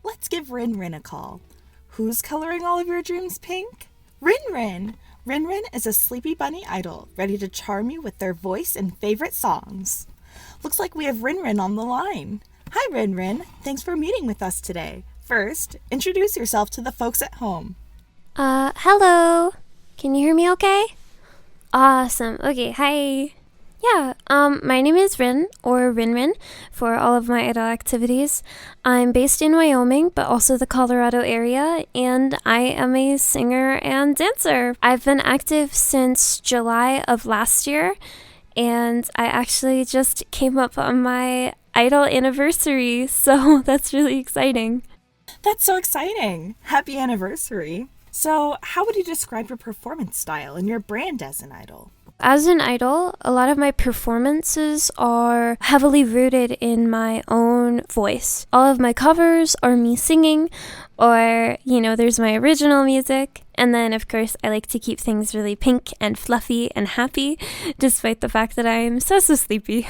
Let's give Rin Rin a call. Who's coloring all of your dreams pink? Rin Rin! Rin Rin is a sleepy bunny idol ready to charm you with their voice and favorite songs. Looks like we have Rin Rin on the line. Hi Rin Rin, thanks for meeting with us today. First, introduce yourself to the folks at home. Hello. Can you hear me okay? Awesome. Okay, hi. Yeah, my name is Rin, or Rin Rin, for all of my idol activities. I'm based in Wyoming, but also the Colorado area, and I am a singer and dancer. I've been active since July of last year, and I actually just came up on my idol anniversary, so that's really exciting. That's so exciting! Happy anniversary! So, how would you describe your performance style and your brand as an idol? As an idol, a lot of my performances are heavily rooted in my own voice. All of my covers are me singing, or, there's my original music. And then, of course, I like to keep things really pink and fluffy and happy, despite the fact that I'm so sleepy.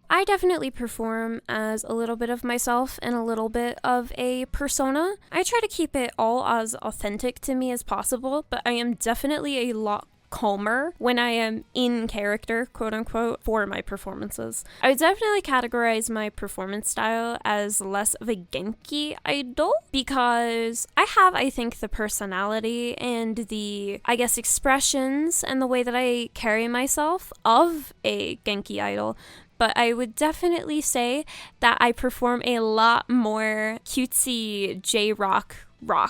I definitely perform as a little bit of myself and a little bit of a persona. I try to keep it all as authentic to me as possible, but I am definitely a lot calmer when I am in character, quote unquote, for my performances. I would definitely categorize my performance style as less of a Genki idol because I think, the personality and the, expressions and the way that I carry myself of a Genki idol. But I would definitely say that I perform a lot more cutesy J-rock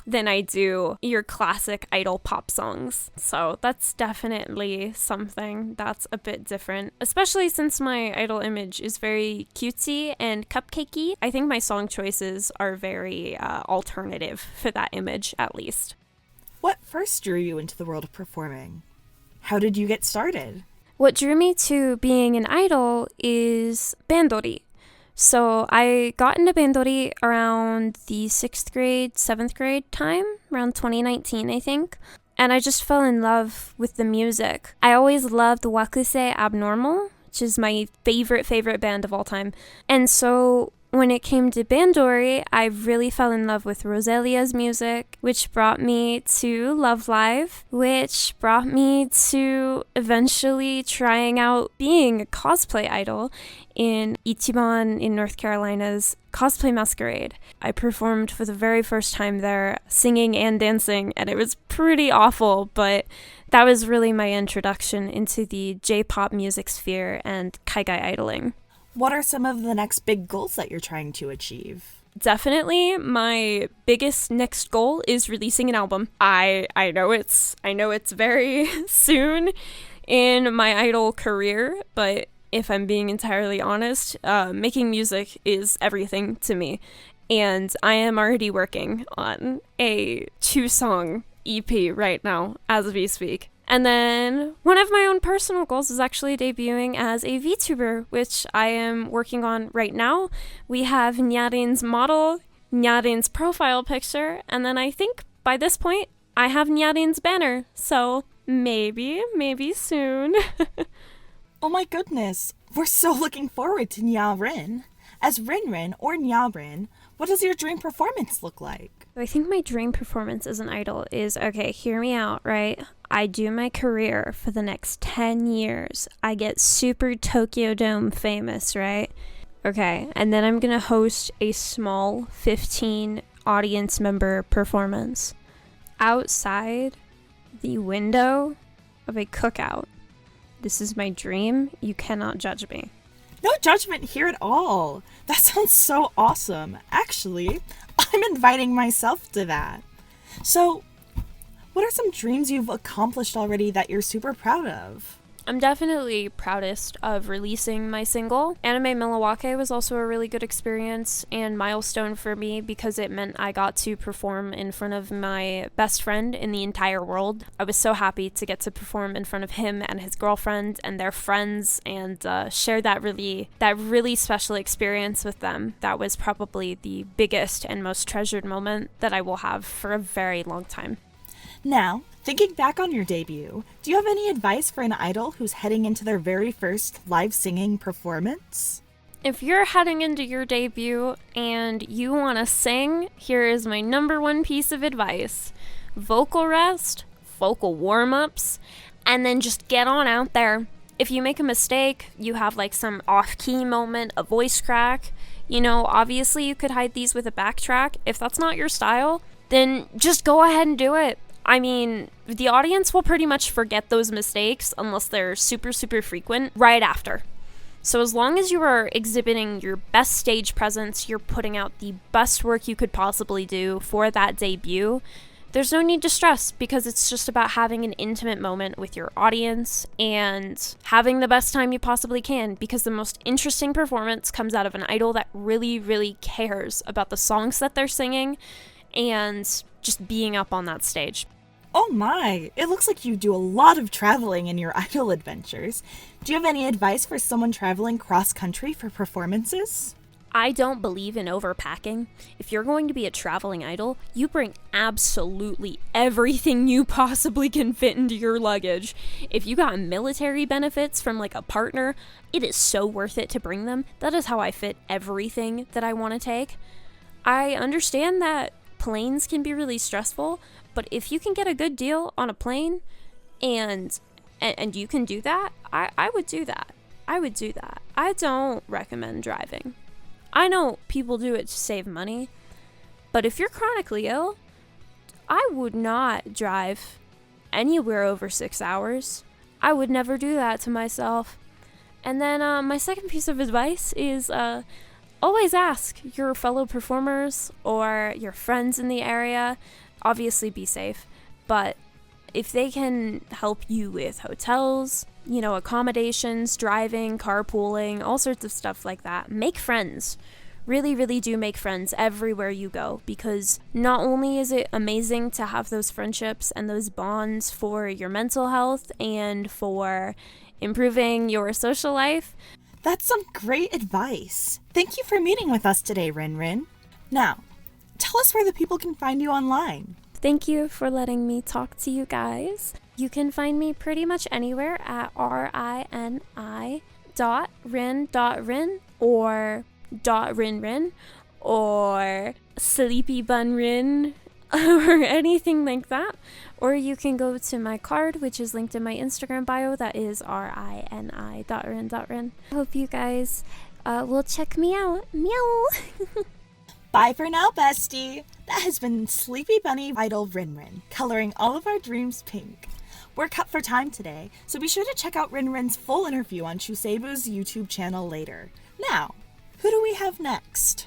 than I do your classic idol pop songs. So that's definitely something that's a bit different, especially since my idol image is very cutesy and cupcakey. I think my song choices are very alternative for that image, at least. What first drew you into the world of performing? How did you get started? What drew me to being an idol is bandori. So I got into bandori around the 6th grade, 7th grade time, around 2019, I think. And I just fell in love with the music. I always loved Wakuse Abnormal, which is my favorite band of all time. And so when it came to bandori, I really fell in love with Roselia's music, which brought me to Love Live, which brought me to eventually trying out being a cosplay idol in Ichiban in North Carolina's Cosplay Masquerade. I performed for the very first time there, singing and dancing, and it was pretty awful, but that was really my introduction into the J-pop music sphere and Kaigai idling. What are some of the next big goals that you're trying to achieve? Definitely my biggest next goal is releasing an album. I know it's very soon in my idol career, but if I'm being entirely honest, making music is everything to me. And I am already working on a 2-song EP right now as we speak. And then one of my own personal goals is actually debuting as a VTuber, which I am working on right now. We have Nyarin's model, Nyarin's profile picture, and then I think by this point I have Nyarin's banner. So maybe soon. Oh my goodness, we're so looking forward to Nya Rin. As Rin Rin or Nya Rin, what does your dream performance look like? I think my dream performance as an idol is, okay, hear me out, right? I do my career for the next 10 years. I get super Tokyo Dome famous, right? Okay, and then I'm gonna host a small 15 audience member performance outside the window of a cookout. This is my dream. You cannot judge me. No judgment here at all. That sounds so awesome. Actually, I'm inviting myself to that. So, what are some dreams you've accomplished already that you're super proud of? I'm definitely proudest of releasing my single. Anime Milwaukee was also a really good experience and milestone for me because it meant I got to perform in front of my best friend in the entire world. I was so happy to get to perform in front of him and his girlfriend and their friends and share that really special experience with them. That was probably the biggest and most treasured moment that I will have for a very long time. Now, thinking back on your debut, do you have any advice for an idol who's heading into their very first live singing performance? If you're heading into your debut and you want to sing, here is my number one piece of advice. Vocal rest, vocal warm-ups, and then just get on out there. If you make a mistake, you have like some off-key moment, a voice crack, obviously you could hide these with a backtrack. If that's not your style, then just go ahead and do it. I mean, the audience will pretty much forget those mistakes unless they're super, super frequent right after. So as long as you are exhibiting your best stage presence, you're putting out the best work you could possibly do for that debut, there's no need to stress because it's just about having an intimate moment with your audience and having the best time you possibly can, because the most interesting performance comes out of an idol that really, really cares about the songs that they're singing and just being up on that stage. Oh my, it looks like you do a lot of traveling in your idol adventures. Do you have any advice for someone traveling cross-country for performances? I don't believe in overpacking. If you're going to be a traveling idol, you bring absolutely everything you possibly can fit into your luggage. If you got military benefits from like a partner, it is so worth it to bring them. That is how I fit everything that I want to take. I understand that planes can be really stressful, but if you can get a good deal on a plane and you can do that, I would do that. I would do that. I don't recommend driving. I know people do it to save money, but if you're chronically ill, I would not drive anywhere over 6 hours. I would never do that to myself. And then my second piece of advice is always ask your fellow performers or your friends in the area. Obviously be safe, but if they can help you with hotels, accommodations, driving, carpooling, all sorts of stuff like that, make friends. Really, really do make friends everywhere you go, because not only is it amazing to have those friendships and those bonds for your mental health and for improving your social life. That's some great advice. Thank you for meeting with us today, Rin Rin. Now, tell us where the people can find you online. Thank you for letting me talk to you guys. You can find me pretty much anywhere at rini.rin.rin or .rinrin or Sleepy Bun Rin or anything like that. Or you can go to my card, which is linked in my Instagram bio. That is rini.rin.rin. I hope you guys will check me out. Meow. Bye for now, bestie. That has been Sleepy Bunny Idol Rin Rin, coloring all of our dreams pink. We're cut for time today, so be sure to check out Rin Rin's full interview on ChuBu's YouTube channel later. Now, who do we have next?